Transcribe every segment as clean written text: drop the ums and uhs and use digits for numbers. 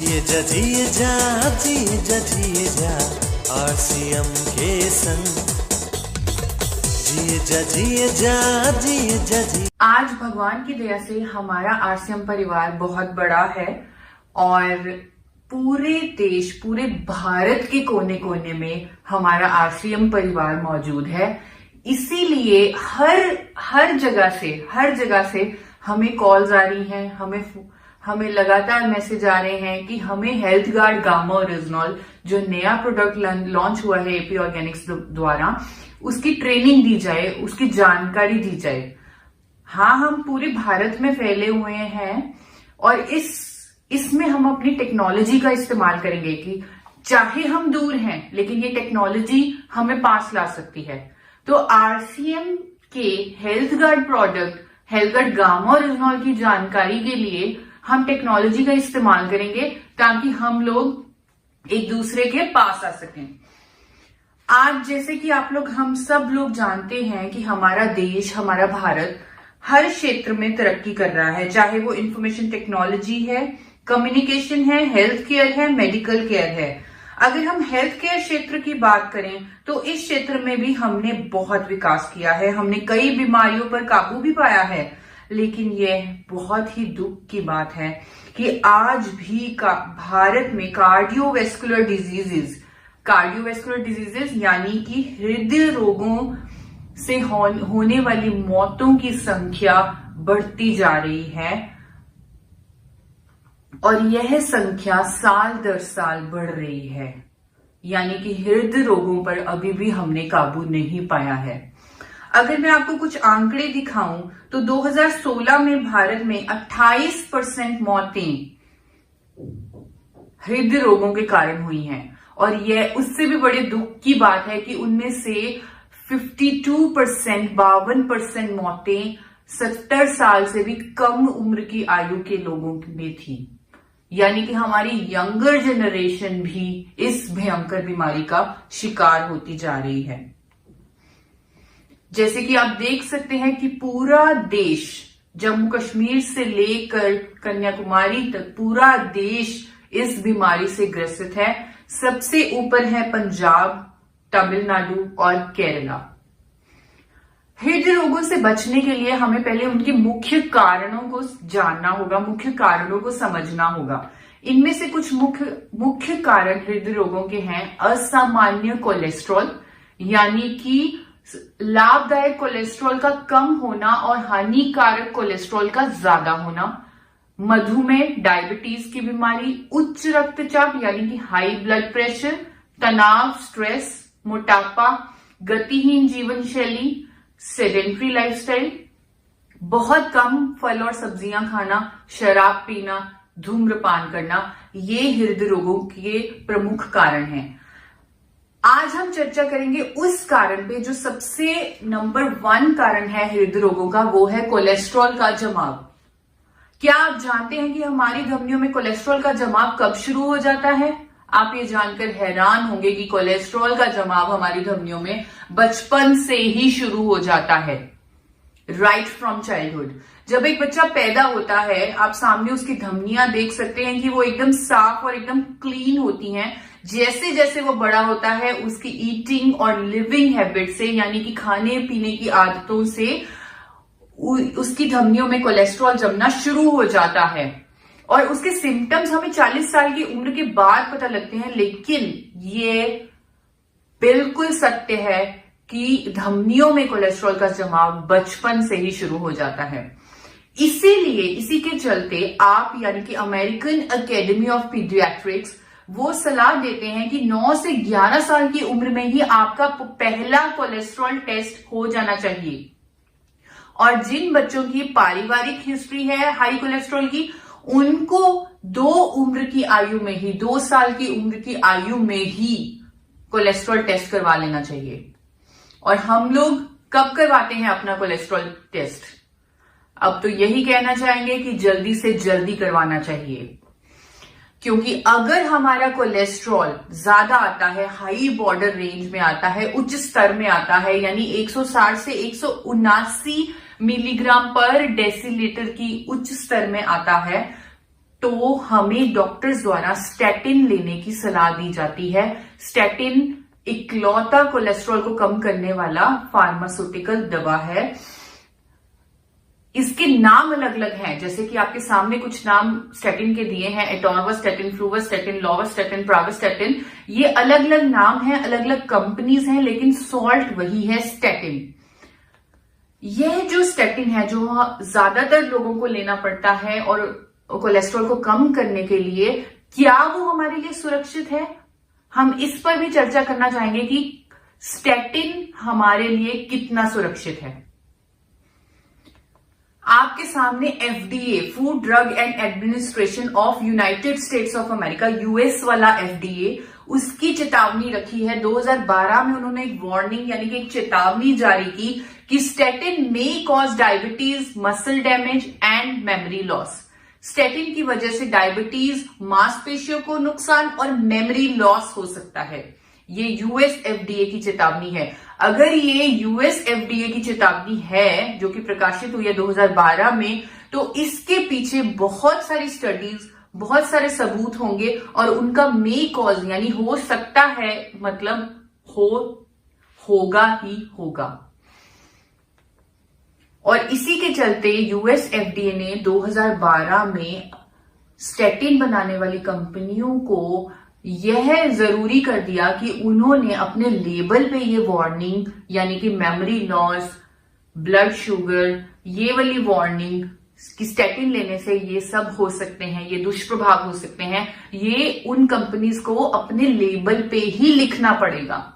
जिए जा आरसीएम के संग जिए जा। आज भगवान की दया से हमारा आरसीएम परिवार बहुत बड़ा है और पूरे देश, पूरे भारत के कोने कोने में हमारा आरसीएम परिवार मौजूद है। इसीलिए हर जगह से हमें कॉल्स आ रही हैं, हमें लगातार मैसेज आ रहे हैं कि हमें हेल्थ गार्ड गामा ओरिजिनॉल जो नया प्रोडक्ट लॉन्च हुआ है एपी ऑर्गेनिक्स द्वारा, उसकी ट्रेनिंग दी जाए, उसकी जानकारी दी जाए। हाँ, हम पूरे भारत में फैले हुए हैं और इसमें हम अपनी टेक्नोलॉजी का इस्तेमाल करेंगे कि चाहे हम दूर हैं लेकिन ये टेक्नोलॉजी हमें पास ला सकती है। तो आरसीएम के health guard product, health guard gamma oryzanol की जानकारी के लिए हम टेक्नोलॉजी का इस्तेमाल करेंगे ताकि हम लोग एक दूसरे के पास आ सकें। आज जैसे कि हम सब लोग जानते हैं कि हमारा देश, हमारा भारत हर क्षेत्र में तरक्की कर रहा है, चाहे वो इंफॉर्मेशन टेक्नोलॉजी है, कम्युनिकेशन है, हेल्थ केयर है, मेडिकल केयर है। अगर हम हेल्थ केयर क्षेत्र की बात करें तो इस क्षेत्र में भी हमने बहुत विकास किया है, हमने कई बीमारियों पर काबू भी पाया है। लेकिन यह बहुत ही दुख की बात है कि आज भी भारत में कार्डियोवैस्कुलर डिजीजेस यानी कि हृदय रोगों से होने वाली मौतों की संख्या बढ़ती जा रही है और यह संख्या साल दर साल बढ़ रही है। यानी कि हृदय रोगों पर अभी भी हमने काबू नहीं पाया है। अगर मैं आपको कुछ आंकड़े दिखाऊं तो 2016 में भारत में 28% मौतें हृदय रोगों के कारण हुई हैं और यह उससे भी बड़े दुख की बात है कि उनमें से 52% मौतें 70 साल से भी कम उम्र की आयु के लोगों में थी। यानी कि हमारी यंगर जनरेशन भी इस भयंकर बीमारी का शिकार होती जा रही है। जैसे कि आप देख सकते हैं कि पूरा देश, जम्मू कश्मीर से लेकर कन्याकुमारी तक पूरा देश इस बीमारी से ग्रसित है। सबसे ऊपर है पंजाब, तमिलनाडु और केरला। हृदय रोगों से बचने के लिए हमें पहले उनके मुख्य कारणों को जानना होगा, मुख्य कारणों को समझना होगा। इनमें से कुछ मुख्य कारण हृदय रोगों के हैं असामान्य कोलेस्ट्रॉल, यानी कि लाभदायक कोलेस्ट्रॉल का कम होना और हानिकारक कोलेस्ट्रॉल का ज्यादा होना, मधुमेह, डायबिटीज की बीमारी, उच्च रक्तचाप यानी कि हाई ब्लड प्रेशर, तनाव, स्ट्रेस, मोटापा, गतिहीन जीवन शैली, सेडेंट्री लाइफस्टाइल, बहुत कम फल और सब्जियां खाना, शराब पीना, धूम्रपान करना, ये हृदय रोगों के प्रमुख कारण हैं। आज हम चर्चा करेंगे उस कारण पे जो सबसे नंबर 1 कारण है हृदय रोगों का, वो है कोलेस्ट्रॉल का जमाव। क्या आप जानते हैं कि हमारी धमनियों में कोलेस्ट्रॉल का जमाव कब शुरू हो जाता है? आप ये जानकर हैरान होंगे कि कोलेस्ट्रॉल का जमाव हमारी धमनियों में बचपन से ही शुरू हो जाता है, राइट फ्रॉम चाइल्डहुड। जब एक बच्चा पैदा होता है, आप सामने उसकी धमनियां देख सकते हैं कि वो एकदम साफ और एकदम क्लीन होती हैं। जैसे जैसे वो बड़ा होता है, उसकी ईटिंग और लिविंग हैबिट से, यानी कि खाने पीने की आदतों से उसकी धमनियों में कोलेस्ट्रॉल जमना शुरू हो जाता है और उसके सिम्टम्स हमें 40 साल की उम्र के बाद पता लगते हैं। लेकिन ये बिल्कुल सत्य है कि धमनियों में कोलेस्ट्रॉल का जमाव बचपन से ही शुरू हो जाता है। इसीलिए इसी के चलते आप, यानी कि अमेरिकन एकेडमी ऑफ पीडियाट्रिक्स, वो सलाह देते हैं कि 9 से 11 साल की उम्र में ही आपका पहला कोलेस्ट्रॉल टेस्ट हो जाना चाहिए। और जिन बच्चों की पारिवारिक हिस्ट्री है हाई कोलेस्ट्रॉल की, उनको 2 साल की उम्र की आयु में ही कोलेस्ट्रॉल टेस्ट करवा लेना चाहिए। और हम लोग कब करवाते हैं अपना कोलेस्ट्रॉल टेस्ट? अब तो यही कहना चाहेंगे कि जल्दी से जल्दी करवाना चाहिए, क्योंकि अगर हमारा कोलेस्ट्रॉल ज्यादा आता है, हाई बॉर्डर रेंज में आता है, उच्च स्तर में आता है, यानी 160 से 179 मिलीग्राम पर डेसीलीटर की उच्च स्तर में आता है, तो हमें डॉक्टर्स द्वारा स्टैटिन लेने की सलाह दी जाती है। स्टैटिन इकलौता कोलेस्ट्रॉल को कम करने वाला फार्मास्यूटिकल दवा है। इसके नाम अलग अलग हैं, जैसे कि आपके सामने कुछ नाम स्टैटिन के दिए हैं, एटॉर्वास्टैटिन, फ्लूवास्टैटिन, लोवास्टैटिन, प्रावास्टैटिन। ये अलग अलग नाम हैं, अलग अलग कंपनीज हैं, लेकिन सॉल्ट वही है, स्टैटिन। यह जो स्टैटिन है, जो ज्यादातर लोगों को लेना पड़ता है और कोलेस्ट्रॉल को कम करने के लिए, क्या वो हमारे लिए सुरक्षित है? हम इस पर भी चर्चा करना चाहेंगे कि स्टैटिन हमारे लिए कितना सुरक्षित है। आपके सामने FDA, food drug and administration of United states of America, US वाला FDA, उसकी चेतावनी रखी है। 2012 में उन्होंने एक वार्निंग यानी कि एक चेतावनी जारी की कि statin may cause diabetes, muscle damage and memory loss. Statin की वजह से डायबिटीज, मांसपेशियों को नुकसान और मेमोरी लॉस हो सकता है। ये यूएस FDA की चेतावनी है। अगर ये यूएस FDA की चेतावनी है, जो कि प्रकाशित हुई है 2012 में, तो इसके पीछे बहुत सारी स्टडीज, बहुत सारे सबूत होंगे और उनका मे कॉज यानी हो सकता है, मतलब होगा ही होगा। और इसी के चलते यूएस FDA ने 2012 में स्टैटिन बनाने वाली कंपनियों को यह जरूरी कर दिया कि उन्होंने अपने लेबल पे ये वार्निंग यानी कि मेमोरी लॉस, ब्लड शुगर, ये वाली वार्निंग कि स्टैटिन लेने से ये सब हो सकते हैं, ये दुष्प्रभाव हो सकते हैं, ये उन कंपनीज को अपने लेबल पे ही लिखना पड़ेगा।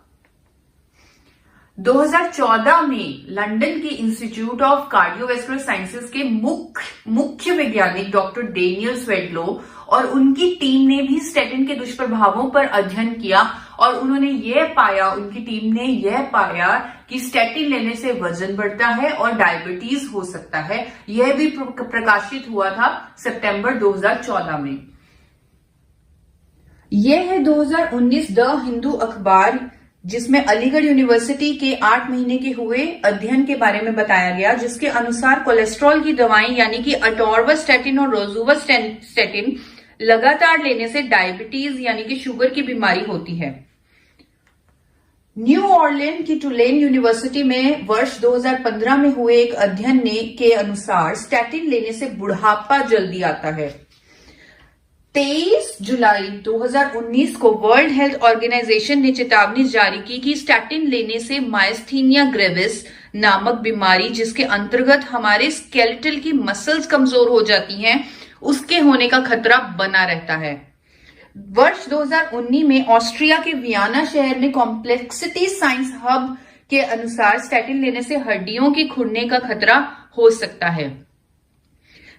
2014 में लंदन के इंस्टीट्यूट ऑफ कार्डियोवैस्कुलर साइंसेज के मुख्य वैज्ञानिक डॉक्टर डेनियल स्वेडलो और उनकी टीम ने भी स्टैटिन के दुष्प्रभावों पर अध्ययन किया और उन्होंने उनकी टीम ने यह पाया कि स्टैटिन लेने से वजन बढ़ता है और डायबिटीज हो सकता है। यह भी प्रकाशित हुआ था सितंबर 2014 में। यह है 2019 द हिंदू अखबार, जिसमें अलीगढ़ यूनिवर्सिटी के 8 महीने के हुए अध्ययन के बारे में बताया गया, जिसके अनुसार कोलेस्ट्रॉल की दवाएं यानी कि अटॉर्वास्टैटिन और रोजुवास्टैटिन लगातार लेने से डायबिटीज यानी कि शुगर की बीमारी होती है। न्यू ऑरलिन की टुलेन यूनिवर्सिटी में वर्ष 2015 में हुए एक अध्ययन के अनुसार स्टैटिन लेने से बुढ़ापा जल्दी आता है। 23 जुलाई 2019 को वर्ल्ड हेल्थ ऑर्गेनाइजेशन ने चेतावनी जारी की कि स्टैटिन लेने से मायस्थीनिया ग्रेविस नामक बीमारी, जिसके अंतर्गत हमारे स्केलेटल की मसल्स कमजोर हो जाती हैं, उसके होने का खतरा बना रहता है। वर्ष 2019 में ऑस्ट्रिया के वियना शहर में कॉम्प्लेक्सिटी साइंस हब के अनुसार स्टैटिन लेने से हड्डियों की खुरने का खतरा हो सकता है।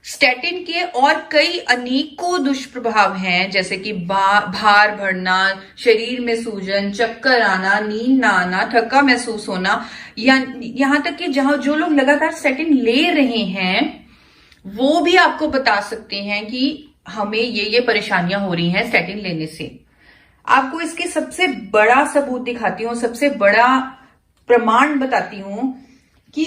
स्टैटिन के और कई अनेकों दुष्प्रभाव हैं, जैसे कि भार बढ़ना, शरीर में सूजन, चक्कर आना, नींद ना आना, थका महसूस होना, यहां तक कि जो लोग लगातार स्टैटिन ले रहे हैं वो भी आपको बता सकते हैं कि हमें ये परेशानियां हो रही हैं स्टैटिन लेने से। आपको इसके सबसे बड़ा सबूत दिखाती हूं, सबसे बड़ा प्रमाण बताती हूं कि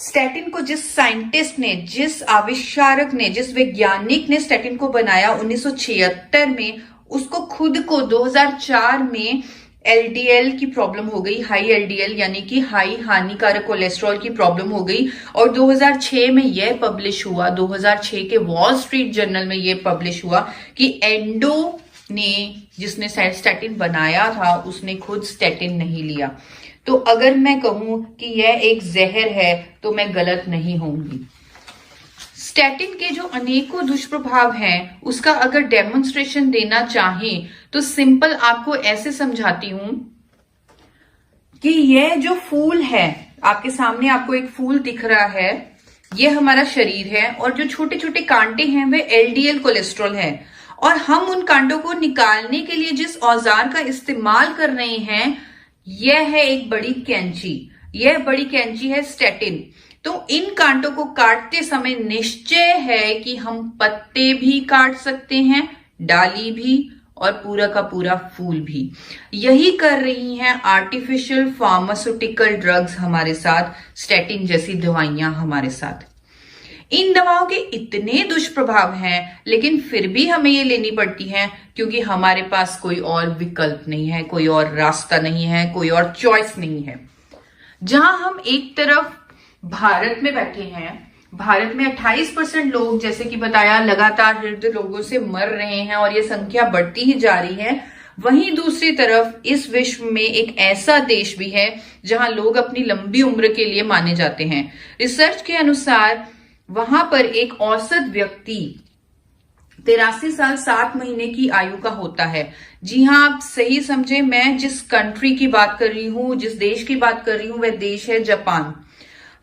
स्टैटिन को जिस साइंटिस्ट ने, जिस आविष्कारक ने, जिस वैज्ञानिक ने स्टैटिन को बनाया 1976 में, उसको खुद को 2004 में LDL की प्रॉब्लम हो गई, हाई LDL यानी कि हाई हानिकारक कोलेस्ट्रॉल की प्रॉब्लम हो गई। और 2006 में यह पब्लिश हुआ, 2006 के वॉल स्ट्रीट जर्नल में यह पब्लिश हुआ कि एंडो ने, जिसने स्टैटिन बनाया था, उसने खुद स्टैटिन नहीं लिया। तो अगर मैं कहूं कि यह एक जहर है तो मैं गलत नहीं होंगी। स्टैटिन के जो अनेकों दुष्प्रभाव हैं, उसका अगर डेमोन्स्ट्रेशन देना चाहें तो सिंपल आपको ऐसे समझाती हूं कि यह जो फूल है, आपके सामने आपको एक फूल दिख रहा है, यह हमारा शरीर है और जो छोटे छोटे कांटे हैं वे LDL कोलेस्ट्रॉल है। और हम उन कांटों को निकालने के लिए जिस औजार का इस्तेमाल कर रहे हैं, यह है एक बड़ी कैंची। यह बड़ी कैंची है स्टैटिन। तो इन कांटों को काटते समय निश्चय है कि हम पत्ते भी काट सकते हैं, डाली भी, और पूरा का पूरा फूल भी। यही कर रही हैं आर्टिफिशियल फार्मास्यूटिकल ड्रग्स हमारे साथ, स्टैटिन जैसी दवाइयां हमारे साथ। इन दवाओं के इतने दुष्प्रभाव हैं, लेकिन फिर भी हमें ये लेनी पड़ती हैं क्योंकि हमारे पास कोई और विकल्प नहीं है, कोई और रास्ता नहीं है, कोई और चॉइस नहीं है। जहां हम एक तरफ भारत में बैठे हैं, भारत में 28% लोग, जैसे कि बताया, लगातार हृदय रोगों से मर रहे हैं और ये संख्या बढ़ती ही जा रही है। वहीं दूसरी तरफ इस विश्व में एक ऐसा देश भी है जहां लोग अपनी लंबी उम्र के लिए माने जाते हैं। रिसर्च के अनुसार वहां पर एक औसत व्यक्ति 83 साल 7 महीने की आयु का होता है। जी हां, आप सही समझे, मैं जिस कंट्री की बात कर रही हूं, जिस देश की बात कर रही हूं, वह देश है जापान।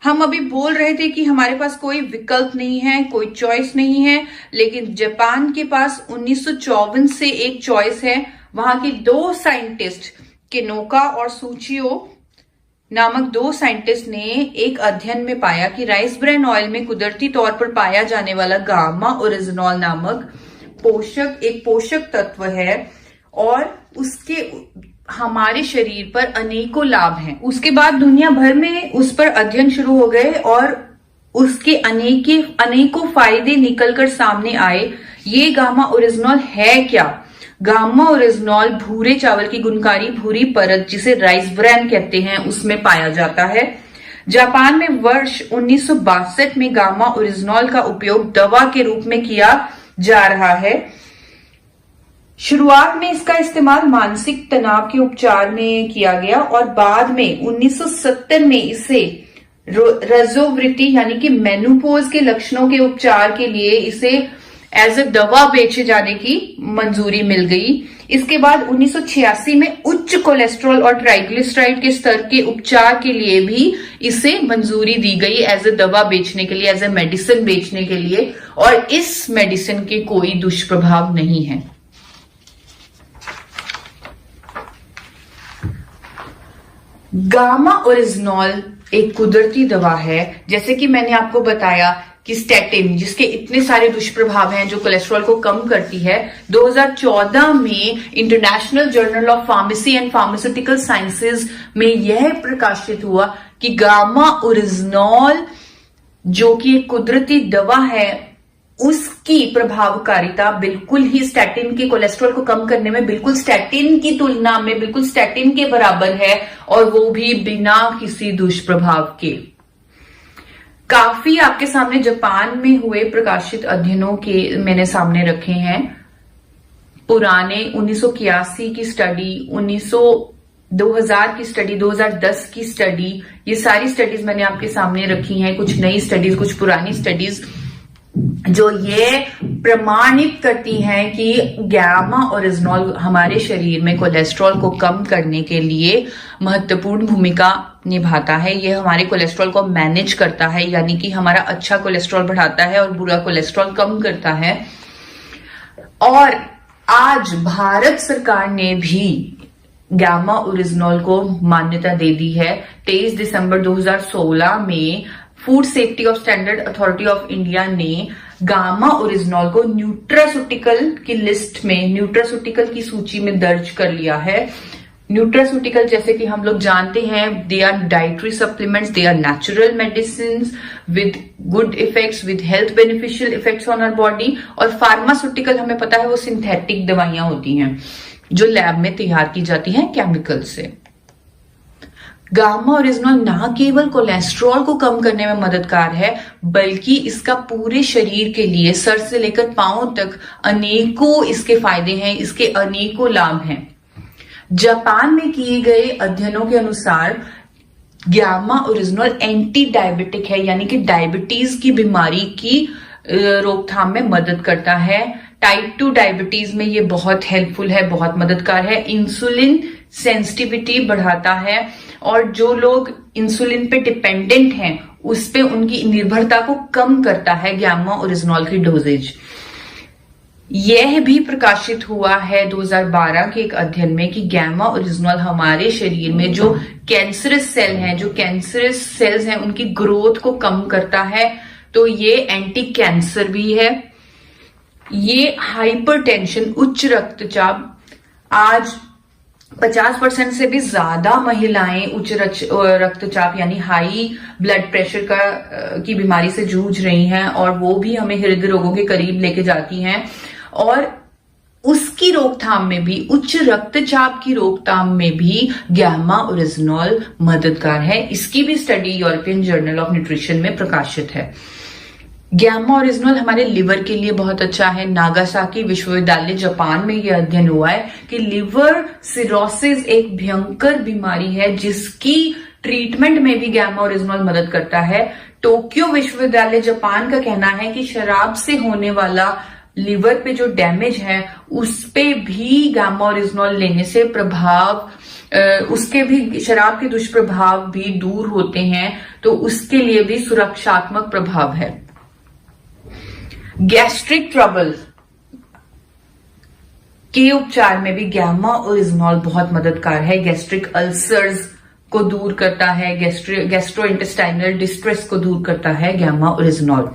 हम अभी बोल रहे थे कि हमारे पास कोई विकल्प नहीं है, कोई चॉइस नहीं है, लेकिन जापान के पास 1954 से एक चॉइस है। वहां के 2 साइंटिस्ट, केनोका और सूचियो नामक 2 साइंटिस्ट ने एक अध्ययन में पाया कि राइस ब्रेन ऑयल में कुदरती तौर पर पाया जाने वाला गामा ओरिजिनॉल नामक एक पोषक तत्व है और उसके हमारे शरीर पर अनेकों लाभ हैं। उसके बाद दुनिया भर में उस पर अध्ययन शुरू हो गए और उसके अनेकों फायदे निकलकर सामने आए। ये गामा ओरिजिनॉल है क्या? गामा ओरिजिनॉल भूरे चावल की गुणकारी भूरी परत, जिसे राइस ब्रेन कहते हैं, उसमें पाया जाता है। जापान में वर्ष 1962 में गामा ओरिजिनॉल का उपयोग दवा के रूप में किया जा रहा है। शुरुआत में इसका इस्तेमाल मानसिक तनाव के उपचार में किया गया और बाद में 1970 में इसे रजोवृत्ति यानी कि मेनोपॉज के लक्षणों के उपचार के लिए इसे एज ए दवा बेचे जाने की मंजूरी मिल गई। इसके बाद 1986 में उच्च कोलेस्ट्रॉल और ट्राइग्लिसराइड के स्तर के उपचार के लिए भी इसे मंजूरी दी गई एज ए दवा बेचने के लिए, एज ए मेडिसिन बेचने के लिए, और इस मेडिसिन के कोई दुष्प्रभाव नहीं है। गामा ओरिजिनॉल एक कुदरती दवा है। जैसे कि मैंने आपको बताया कि स्टैटिन, जिसके इतने सारे दुष्प्रभाव हैं, जो कोलेस्ट्रॉल को कम करती है, 2014 में international journal of pharmacy and pharmaceutical sciences में यह प्रकाशित हुआ कि गामा ओरिजिनॉल, जो कि एक कुदरती दवा है, उसकी प्रभावकारिता बिल्कुल ही स्टैटिन के कोलेस्ट्रॉल को कम करने में बिल्कुल स्टैटिन की तुलना में बिल्कुल स्टैटिन के बराबर है, और वो भी बिना किसी दुष्प्रभाव के। काफी आपके सामने जापान में हुए प्रकाशित अध्ययनों के मैंने सामने रखे हैं। पुराने 1981 की स्टडी, 2000 की स्टडी, 2010 की स्टडी, ये सारी स्टडीज मैंने आपके सामने रखी हैं। कुछ नई स्टडीज, कुछ पुरानी स्टडीज, जो ये प्रमाणित करती हैं कि गामा ओरिजिनॉल हमारे शरीर में कोलेस्ट्रॉल को कम करने के लिए महत्वपूर्ण भूमिका निभाता है। ये हमारे कोलेस्ट्रॉल को मैनेज करता है, यानी कि हमारा अच्छा कोलेस्ट्रॉल बढ़ाता है और बुरा कोलेस्ट्रॉल कम करता है। और आज भारत सरकार ने भी गामा ओरिजिनॉल को मान्यता दे दी है। 23 दिसंबर 2016 में food safety of standard authority of India ने गामा ओरिजिनॉल को न्यूट्रास्यूटिकल की लिस्ट में, न्यूट्रास्यूटिकल की सूची में दर्ज कर लिया है। न्यूट्रास्यूटिकल, जैसे कि हम लोग जानते हैं, they are dietary supplements, they are natural medicine with good effects, with health beneficial effects on our body. और फार्मास्यूटिकल हमें पता है वो सिंथेटिक दवाइयां होती हैं जो लैब में तैयार की जाती हैं केमिकल से। गामा ओरिजिनॉल ना केवल कोलेस्ट्रॉल को कम करने में मददगार है, बल्कि इसका पूरे शरीर के लिए, सर से लेकर पांव तक, अनेकों इसके फायदे हैं, इसके अनेकों लाभ हैं। जापान में किए गए अध्ययनों के अनुसार गामा ओरिजिनॉल एंटी डायबिटिक है, यानी कि डायबिटीज की बीमारी की रोकथाम में मदद करता है। टाइप 2 डायबिटीज में ये बहुत हेल्पफुल है, बहुत मददगार है। इंसुलिन सेंसिटिविटी बढ़ाता है, और जो लोग इंसुलिन पे डिपेंडेंट हैं उस पे उनकी निर्भरता को कम करता है गामा ओरिजिनॉल की डोजेज। यह भी प्रकाशित हुआ है 2012 के एक अध्ययन में कि गामा ओरिजिनॉल हमारे शरीर में जो कैंसरस सेल हैं, जो कैंसरस सेल्स हैं, उनकी ग्रोथ को कम करता है। तो ये एंटी कैंसर भी है। ये हाइपरटेंशन, उच्च रक्तचाप, आज 50% से भी ज्यादा महिलाएं उच्च रक्तचाप यानी हाई ब्लड प्रेशर की बीमारी से जूझ रही हैं, और वो भी हमें हृदय रोगों के करीब लेके जाती हैं। और उसकी रोकथाम में भी, उच्च रक्तचाप की रोकथाम में भी गैमा ओरिजिनॉल मददगार है। इसकी भी study European journal of nutrition में प्रकाशित है। गैमा ओरिजिनॉल हमारे लिवर के लिए बहुत अच्छा है। नागासाकी विश्वविद्यालय जापान में यह अध्ययन हुआ है कि लिवर सिरोसिस एक भयंकर बीमारी है जिसकी ट्रीटमेंट में भी गैमा ओरिजिनॉल मदद करता है। टोक्यो विश्वविद्यालय जापान का कहना है कि शराब से होने वाला लिवर पे जो डैमेज है उस पे भी गैमा ओरिजिनॉल लेने से उसके भी शराब के दुष्प्रभाव भी दूर होते हैं, तो उसके लिए भी सुरक्षात्मक प्रभाव है। गैस्ट्रिक ट्रबल के उपचार में भी गैमा ओरिजिनॉल बहुत मददगार है। गैस्ट्रिक अल्सर्स को दूर करता है, गैस्ट्रोइंटेस्टाइनल डिस्ट्रेस को दूर करता है गैमा ओरिजिनॉल।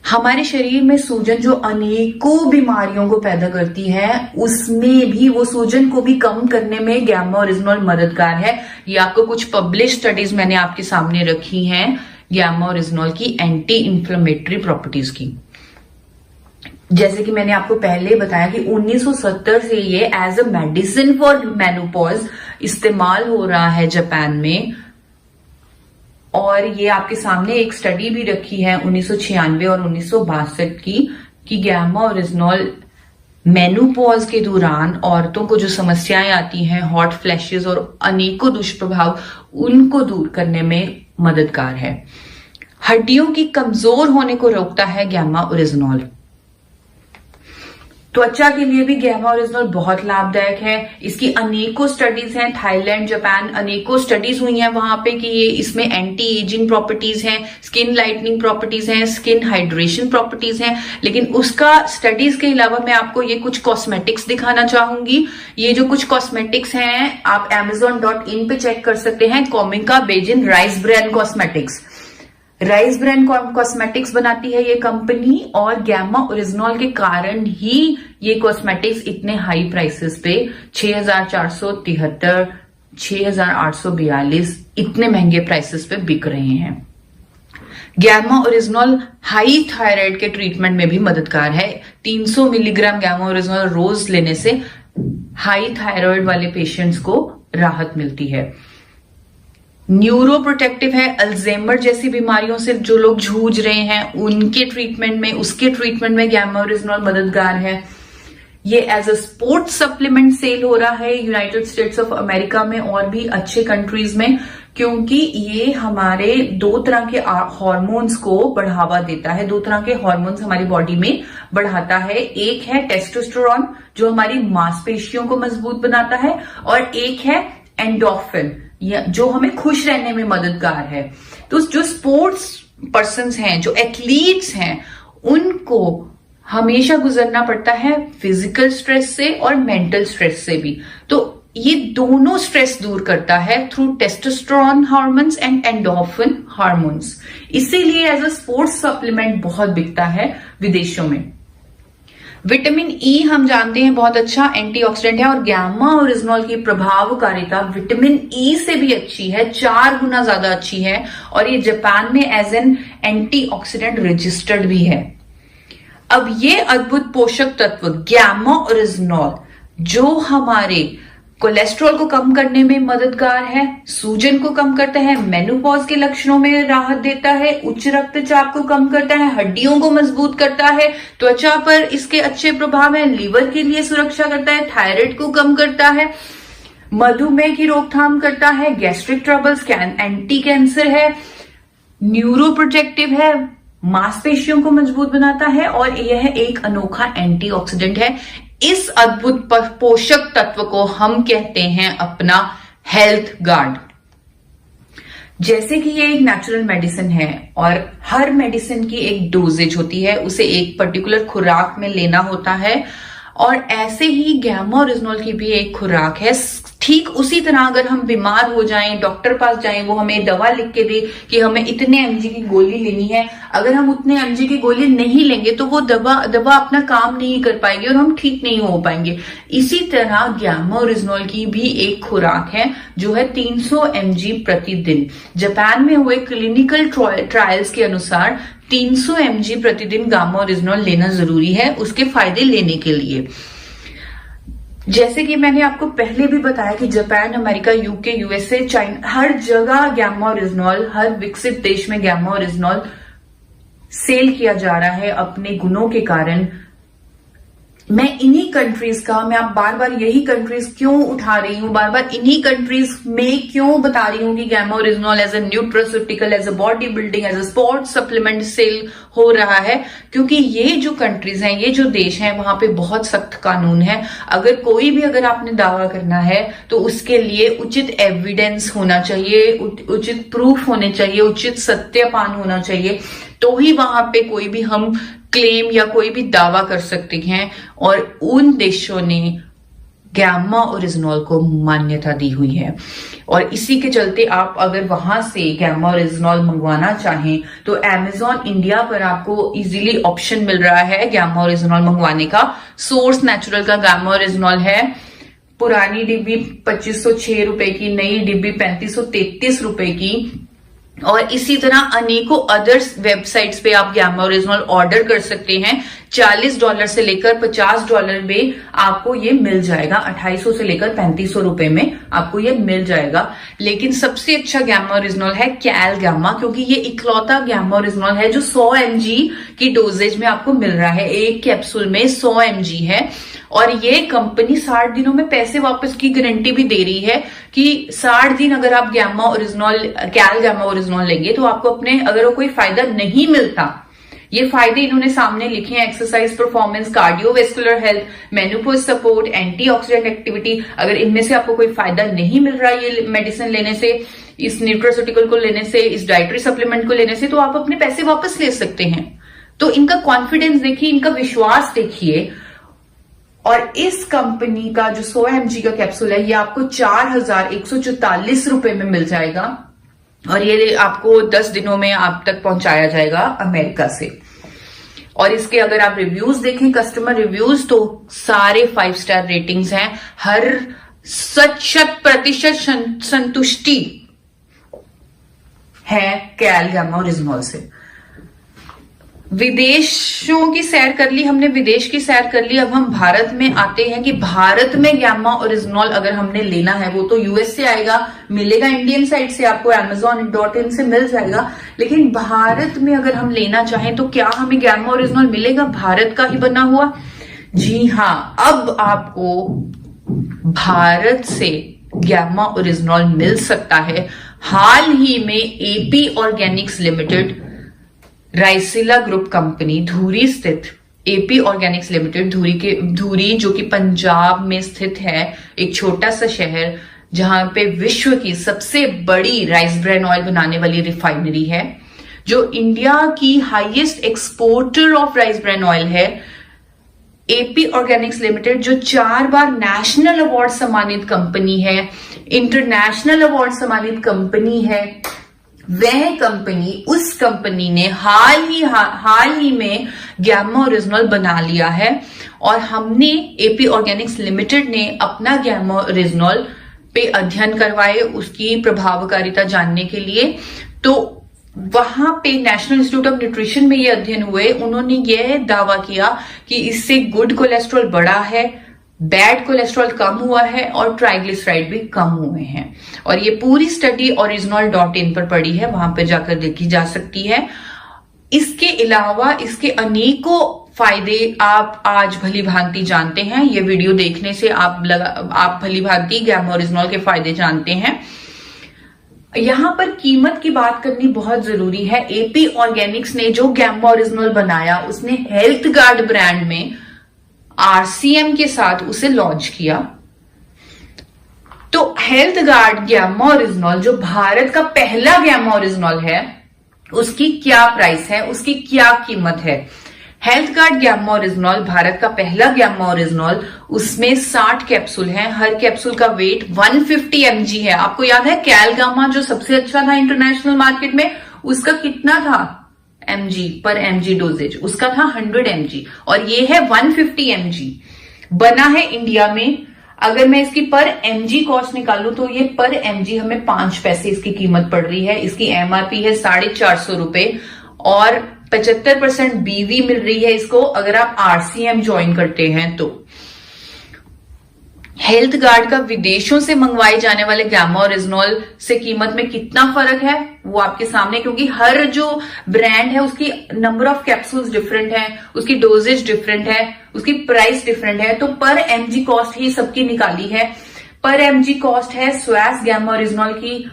हमारे शरीर में सूजन जो अनेकों बीमारियों को पैदा करती है, उसमें भी वो सूजन को भी कम करने में गैमा ओरिजिनॉल मददगार है। ये आपको कुछ पब्लिश स्टडीज मैंने आपके सामने रखी हैं गैमा ओरिजिनॉल की एंटी इंफ्लेमेटरी प्रॉपर्टीज की। जैसे कि मैंने आपको पहले बताया कि 1970 से ये as a medicine for menopause इस्तेमाल हो रहा है जापान में। और ये आपके सामने एक स्टडी भी रखी है 1996 और 1962 की कि गैमा ओरिजिनॉल मेनोपॉज के दौरान औरतों को जो समस्याएं आती हैं, हॉट फ्लैशेस और अनेकों दुष्प्रभाव, उनको दूर करने में मददगार है। हड्डियों की कमजोर होने को रोकता है गैमा ओरिजिनॉल। त्वचा के लिए भी गैमा ओरिजिनॉल बहुत लाभदायक है। इसकी अनेकों स्टडीज हैं, थाईलैंड, जापान, अनेकों स्टडीज हुई हैं वहां पे कि ये इसमें एंटी एजिंग प्रॉपर्टीज हैं, स्किन लाइटनिंग प्रॉपर्टीज हैं, स्किन हाइड्रेशन प्रॉपर्टीज हैं। लेकिन उसका स्टडीज के अलावा मैं आपको ये कुछ कॉस्मेटिक्स दिखाना चाहूंगी। ये जो कुछ कॉस्मेटिक्स हैं आप amazon.in पे चेक कर सकते हैं। कोमिका बेजिन rice brand cosmetics, rice brand cosmetics बनाती है ये कंपनी, और गैमा ओरिजिनॉल के कारण ही ये कॉस्मेटिक्स इतने हाई प्राइसेस पे 6,473, 6,842 इतने महंगे प्राइसेस पे बिक रहे हैं। गैमा ओरिजिनॉल हाई थायराइड के ट्रीटमेंट में भी मददगार है। 300 मिलीग्राम गैमा ओरिजिनॉल रोज लेने से हाई थायराइड वाले पेशेंट्स को राहत मिलती है। न्यूरो प्रोटेक्टिव है। अल्जाइमर जैसी बीमारियों से जो लोग जूझ रहे हैं उसके ट्रीटमेंट में गैमा ओरिजिनॉल मददगार है। ये as a sports supplement sell हो रहा है यूनाइटेड स्टेट्स ऑफ अमेरिका में और भी अच्छे कंट्रीज में, क्योंकि ये हमारे 2 तरह के हार्मोन्स को बढ़ावा देता है। 2 तरह के हार्मोन्स हमारी बॉडी में बढ़ाता है। एक है टेस्टोस्टेरोन जो हमारी मांसपेशियों को मजबूत बनाता है, और एक है एंडोर्फिन जो हमें खुश रहने में मददगार है। तो जो स्पोर्ट्स पर्सन्स हैं, जो एथलीट्स हैं, उनको हमेशा गुजरना पड़ता है फिजिकल स्ट्रेस से और मेंटल स्ट्रेस से भी। तो ये दोनों स्ट्रेस दूर करता है through testosterone hormones and endorphin hormones. इसीलिए एज अ स्पोर्ट्स सप्लीमेंट बहुत बिकता है विदेशों में। विटामिन ई हम जानते हैं बहुत अच्छा एंटीऑक्सीडेंट है, और गैमा ओरिजिनॉल की प्रभावकारिता विटामिन ई से भी अच्छी है, 4 गुना ज्यादा अच्छी है। और ये जापान में एज एन एंटीऑक्सीडेंट रजिस्टर्ड भी है। अब ये अद्भुत पोषक तत्व गैमा ओरिजिनॉल जो हमारे कोलेस्ट्रॉल को कम करने में मददगार है, सूजन को कम करता है, मेनोपॉज के लक्षणों में राहत देता है, उच्च रक्तचाप को कम करता है, हड्डियों को मजबूत करता है, त्वचा पर इसके अच्छे प्रभाव है, लीवर के लिए सुरक्षा करता है, थायराइड को कम करता है, मधुमेह की रोकथाम करता है, गैस्ट्रिक ट्रबल्स, एंटी कैंसर है, न्यूरो प्रोटेक्टिव है, मांसपेशियों को मजबूत बनाता है, और यह एक अनोखा एंटीऑक्सीडेंट है। इस अद्भुत पोषक तत्व को हम कहते हैं अपना हेल्थ गार्ड। जैसे कि ये एक नेचुरल मेडिसिन है और हर मेडिसिन की एक डोजेज होती है, उसे एक पर्टिकुलर खुराक में लेना होता है, और ऐसे ही गैमा ओरिजिनॉल की भी एक खुराक है। ठीक उसी तरह अगर हम बीमार हो जाएं, डॉक्टर पास जाएं, वो हमें दवा लिख के दे कि हमें इतने mg की गोली लेनी है, अगर हम उतने mg की गोली नहीं लेंगे तो वो दवा अपना काम नहीं कर पाएगी और हम ठीक नहीं हो पाएंगे। इसी तरह गैमा ओरिजिनॉल की भी एक खुराक है जो है 300 mg प्रतिदिन। जापान में हुए क्लिनिकल ट्रायल्स के अनुसार 300 mg प्रतिदिन गामा ओरिजिनॉल लेना जरूरी है उसके फायदे लेने के लिए। जैसे कि मैंने आपको पहले भी बताया कि Japan, America, UK, USA, China, हर जगह गैमा ओरिजिनॉल, हर विकसित देश में गैमा ओरिजिनॉल सेल किया जा रहा है अपने गुणों के कारण। मैं इन्हीं कंट्रीज का, मैं आप बार बार यही कंट्रीज क्यों उठा रही हूं, बार बार इन्हीं कंट्रीज में क्यों बता रही हूं कि gamma oryzanol as a nutraceutical, as a body building, as a sports supplement sell हो रहा है, क्योंकि ये जो कंट्रीज हैं, ये जो देश हैं, वहां पे बहुत सख्त कानून है। अगर आपने दावा करना है तो उसके लिए उचित एविडेंस होना चाहिए, उचित प्रूफ होने चाहिए, उचित सत्यापान होना चाहिए, तो ही वहां पे कोई भी हम क्लेम या कोई भी दावा कर सकते हैं। और उन देशों ने गैमा ओरिजिनॉल को मान्यता दी हुई है और इसी के चलते आप अगर वहां से गैमा ओरिजिनॉल मंगवाना चाहें तो Amazon इंडिया पर आपको इजीली ऑप्शन मिल रहा है गैमा ओरिजिनॉल मंगवाने का। सोर्स नेचुरल का गैमा ओरिजिनॉल है, पुरानी डिब्बी 2506 रुपए की, नई डिब्बी 3533 रुपए की। और इसी तरह अनेकों अदर्स वेबसाइट्स पे आप गैमा ओरिजिनॉल ऑर्डर कर सकते हैं। $40 से लेकर $50 में आपको ये मिल जाएगा, 2800 से लेकर 3500 रुपए में आपको ये मिल जाएगा। लेकिन सबसे अच्छा गैमा ओरिजिनॉल है कैल गैमा, क्योंकि ये इकलौता गैमा ओरिजिनॉल है जो 100 mg की डोजेज में आपको मिल रहा है। एक कैप्सूल में 100 mg है और ये कंपनी 60 दिनों में पैसे वापस की गारंटी भी दे रही है कि 60 दिन अगर आप गैमा ओरिजिनॉल, कैल गैमा ओरिजिनॉल लेंगे तो आपको अपने अगर कोई फायदा नहीं मिलता, ये फायदे इन्होंने सामने लिखे हैं, exercise performance, cardiovascular health, menopause support, antioxidant activity, अगर इनमें से आपको कोई फायदा नहीं मिल रहा है ये मेडिसिन लेने से, इस न्यूट्रास्यूटिकल को लेने से, इस डाइटरी सप्लीमेंट को लेने से, तो आप अपने पैसे वापस ले सकते हैं। तो इनका कॉन्फिडेंस देखिए, इनका विश्वास देखिए। और इस कंपनी का जो 100 mg का कैप्सूल है ये आपको 4144 रुपए में मिल जाएगा और ये आपको 10 दिनों में आप तक पहुंचाया जाएगा अमेरिका से। और इसके अगर आप रिव्यूज देखें, कस्टमर रिव्यूज, तो सारे 5 स्टार रेटिंग्स हैं, हर 100% संतुष्टि है कैल गैमा ओरिजिनॉल से। विदेशों की सैर कर ली हमने, विदेश की सैर कर ली, अब हम भारत में आते हैं कि भारत में गैमा ओरिजिनॉल अगर हमने लेना है वो तो यूएस से आएगा, मिलेगा इंडियन साइट से, आपको Amazon.in से मिल जाएगा। लेकिन भारत में अगर हम लेना चाहें तो क्या हमें गैमा ओरिजिनॉल मिलेगा भारत का ही बना हुआ? जी हाँ, अब आपको भारत से गैमा ओरिजिनॉल मिल सकता है। हाल ही में AP organics limited, Ricela group company, Dhuri स्थित एपी ऑर्गेनिक्स लिमिटेड, धुरी जो कि पंजाब में स्थित है, एक छोटा सा शहर जहां पे विश्व की सबसे बड़ी राइस ब्रान ऑयल बनाने वाली रिफाइनरी है, जो इंडिया की highest exporter of rice bran oil है। एपी ऑर्गेनिक्स लिमिटेड जो 4 बार नेशनल अवार्ड सम्मानित कंपनी है, इंटरनेशनल अवार्ड सम्मानित कंपनी है, वह कंपनी, उस कंपनी ने हाल ही में गैमा ओरिजिनॉल बना लिया है और हमने एपी ऑर्गेनिक्स लिमिटेड ने अपना गैमा ओरिजिनॉल पे अध्ययन करवाए उसकी प्रभावकारिता जानने के लिए। तो वहां पे नेशनल इंस्टीट्यूट ऑफ न्यूट्रिशन में ये अध्ययन हुए, उन्होंने ये दावा किया कि इससे गुड कोलेस्ट्रॉल बढ़ा है, बैड कोलेस्ट्रॉल कम हुआ है और ट्राइग्लिसराइड भी कम हुए हैं। और ये पूरी स्टडी original.in पर पड़ी है, वहां पर जाकर देखी जा सकती है। इसके अलावा इसके अनेकों फायदे आप आज भली भांति जानते हैं, ये वीडियो देखने से आप भली भांति गैमा ओरिजिनॉल के फायदे जानते हैं। यहां पर कीमत की बात करनी बहुत जरूरी है। एपी ऑर्गेनिक्स ने जो गैमा ओरिजिनॉल बनाया उसने हेल्थ गार्ड ब्रांड में RCM के साथ उसे लॉन्च किया। तो हेल्थ गार्ड गैमा ओरिजिनॉल जो भारत का पहला गैमा ओरिजिनॉल है, उसकी क्या प्राइस है, उसकी क्या कीमत है? Health Guard gamma oryzanol Bharat का पहला गैमा ओरिजिनॉल, उसमें 60 कैप्सूल हैं। हर कैप्सूल का वेट 150 mg है। आपको याद है कैलगामा जो सबसे अच्छा था इंटरनेशनल मार्केट में, उसका कितना था mg पर mg डोजेज, उसका था 100 mg और ये है 150 mg। बना है इंडिया में। अगर मैं इसकी पर mg कॉस्ट निकालूं तो ये पर mg हमें 5 पैसे इसकी कीमत पड़ रही है। इसकी MRP है 450 रुपए और 75% BV मिल रही है इसको अगर आप RCM ज्वाइन करते हैं तो। हेल्थ गार्ड का विदेशों से मंगवाए जाने वाले गैमा ओरिजिनॉल से कीमत में कितना फर्क है वो आपके सामने, क्योंकि हर जो ब्रांड है उसकी नंबर ऑफ कैप्सूल्स डिफरेंट है, उसकी डोजेज डिफरेंट है, उसकी प्राइस डिफरेंट है। तो पर mg कॉस्ट ही सबकी निकाली है। पर mg कॉस्ट है स्वैस गैमा ओरिजिनॉल की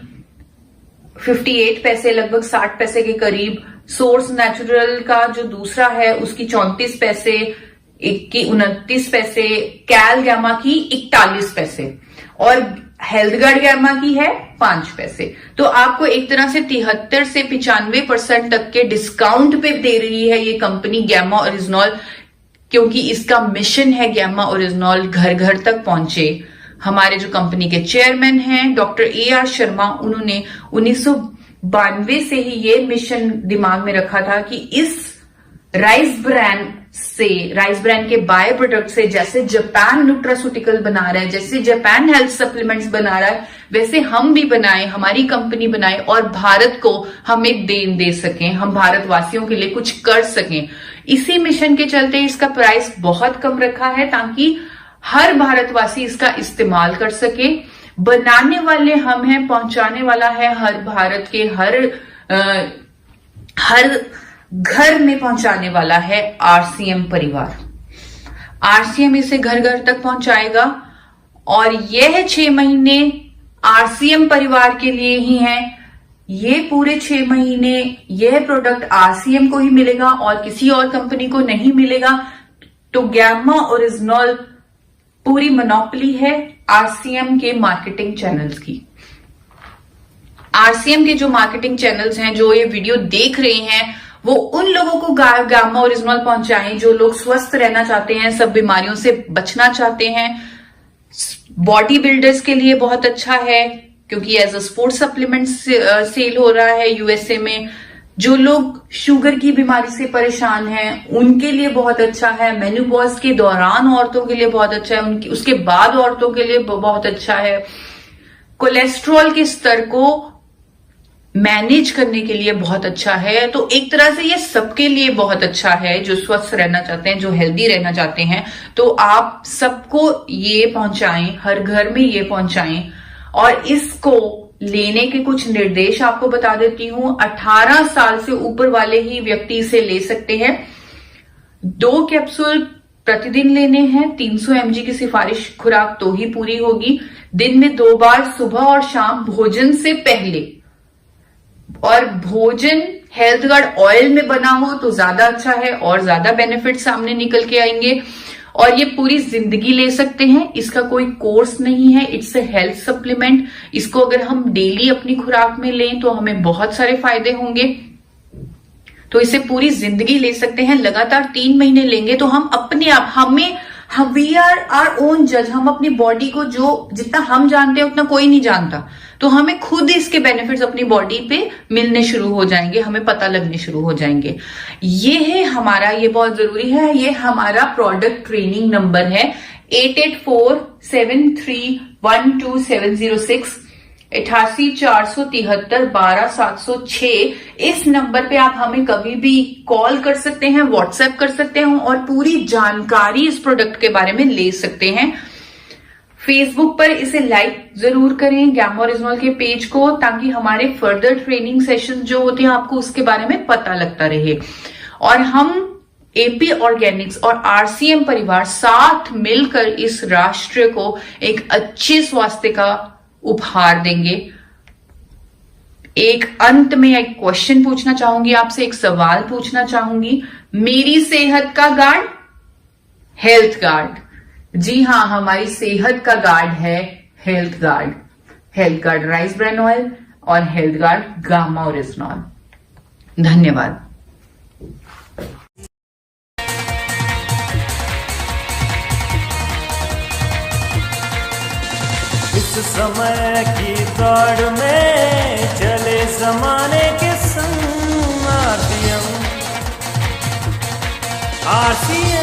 58 पैसे, लगभग 60 पैसे के करीब। सोर्स नेचुरल का जो दूसरा है उसकी 34 पैसे, एक की 29 पैसे, कैल गैमा की 41 पैसे और हेल्थ गार्ड गैमा की है 5 पैसे। तो आपको एक तरह से 73 से 95% तक के डिस्काउंट पे दे रही है ये कंपनी गैमा ओरिजिनॉल, क्योंकि इसका मिशन है गैमा ओरिजिनॉल घर घर तक पहुंचे। हमारे जो कंपनी के चेयरमैन हैं डॉक्टर AR शर्मा, उन्होंने 1992 से ही ये मिशन दिमाग में रखा था कि इस राइस ब्रांड के बाय प्रोडक्ट से, जैसे जापान न्यूट्रास्यूटिकल बना रहा है, जैसे जापान हेल्थ सप्लीमेंट्स बना रहा है, वैसे हम भी बनाए, हमारी कंपनी बनाए और भारत को हम एक देन दे सकें, हम भारतवासियों के लिए कुछ कर सकें। इसी मिशन के चलते इसका प्राइस बहुत कम रखा है ताकि हर भारतवासी इसका इस्तेमाल कर सके। बनाने वाले हम हैं, पहुंचाने वाला है हर भारत के हर घर में पहुंचाने वाला है RCM परिवार। RCM इसे घर घर तक पहुंचाएगा और यह 6 महीने RCM परिवार के लिए ही है। ये पूरे 6 महीने यह प्रोडक्ट RCM को ही मिलेगा और किसी और कंपनी को नहीं मिलेगा। तो गैमा ओरिजिनॉल पूरी मोनोपोली है RCM के मार्केटिंग चैनल्स की। RCM के जो मार्केटिंग चैनल्स हैं, जो ये वीडियो देख रहे हैं, वो उन लोगों को गैमा ओरिजिनॉल पहुंचाएं जो लोग स्वस्थ रहना चाहते हैं, सब बीमारियों से बचना चाहते हैं। बॉडी बिल्डर्स के लिए बहुत अच्छा है क्योंकि as a sports supplement sell हो रहा है USA में। जो लोग शुगर की बीमारी से परेशान हैं उनके लिए बहुत अच्छा है। मेनोपॉज के दौरान औरतों के लिए बहुत अच्छा है, उसके बाद औरतों के लिए बहुत अच्छा है। कोलेस्ट्रॉल के स्तर को मैनेज करने के लिए बहुत अच्छा है। तो एक तरह से ये सबके लिए बहुत अच्छा है जो स्वस्थ रहना चाहते हैं, जो हेल्दी रहना चाहते हैं। तो आप सबको ये पहुंचाएं, हर घर में ये पहुंचाएं। और इसको लेने के कुछ निर्देश आपको बता देती हूं। 18 साल से ऊपर वाले ही व्यक्ति इसे ले सकते हैं। 2 कैप्सूल प्रतिदिन लेने हैं। 300 mg की सिफारिश खुराक तो ही पूरी होगी। दिन में 2 बार, सुबह और शाम, भोजन से पहले। और भोजन हेल्थ गार्ड ऑयल में बना हो तो ज्यादा अच्छा है और ज्यादा बेनिफिट सामने निकल के आएंगे। और ये पूरी जिंदगी ले सकते हैं। इसका कोई कोर्स नहीं है, इट्स ए हेल्थ सप्लीमेंट। इसको अगर हम डेली अपनी खुराक में लें तो हमें बहुत सारे फायदे होंगे। तो इसे पूरी जिंदगी ले सकते हैं। लगातार 3 महीने लेंगे तो हम अपने आप, वी आर आवर ओन जज। हम अपनी बॉडी को जितना हम जानते हैं उतना कोई नहीं जानता। तो हमें खुद इसके बेनिफिट्स अपनी बॉडी पे मिलने शुरू हो जाएंगे, हमें पता लगने शुरू हो जाएंगे। ये है हमारा, ये बहुत जरूरी है, ये हमारा प्रोडक्ट ट्रेनिंग नंबर है 8847312706 8847312706। इस नंबर पे आप हमें कभी भी कॉल कर सकते हैं, व्हाट्सएप कर सकते हैं और पूरी जानकारी इस प्रोडक्ट के बारे में ले सकते हैं। फेसबुक पर इसे लाइक जरूर करें गैमा ओरिजिनॉल के पेज को, ताकि हमारे फर्दर ट्रेनिंग सेशन जो होते हैं आपको उसके बारे में पता लगता रहे। और हम AP ऑर्गेनिक्स और RCM परिवार साथ मिलकर इस राष्ट्र को एक अच्छे स्वास्थ्य का उपहार देंगे। एक अंत में एक क्वेश्चन पूछना चाहूंगी आपसे, एक सवाल पूछना चाहूंगी। मेरी सेहत का गार्ड हेल्थ गार्ड। जी हाँ, हमारी सेहत का गार्ड है Health guard. Health guard rice bran oil और हेल्थ गार्ड गैमा ओरिजिनॉल। धन्यवाद। समय की दौड़ में चले जमाने के संग आरसीएम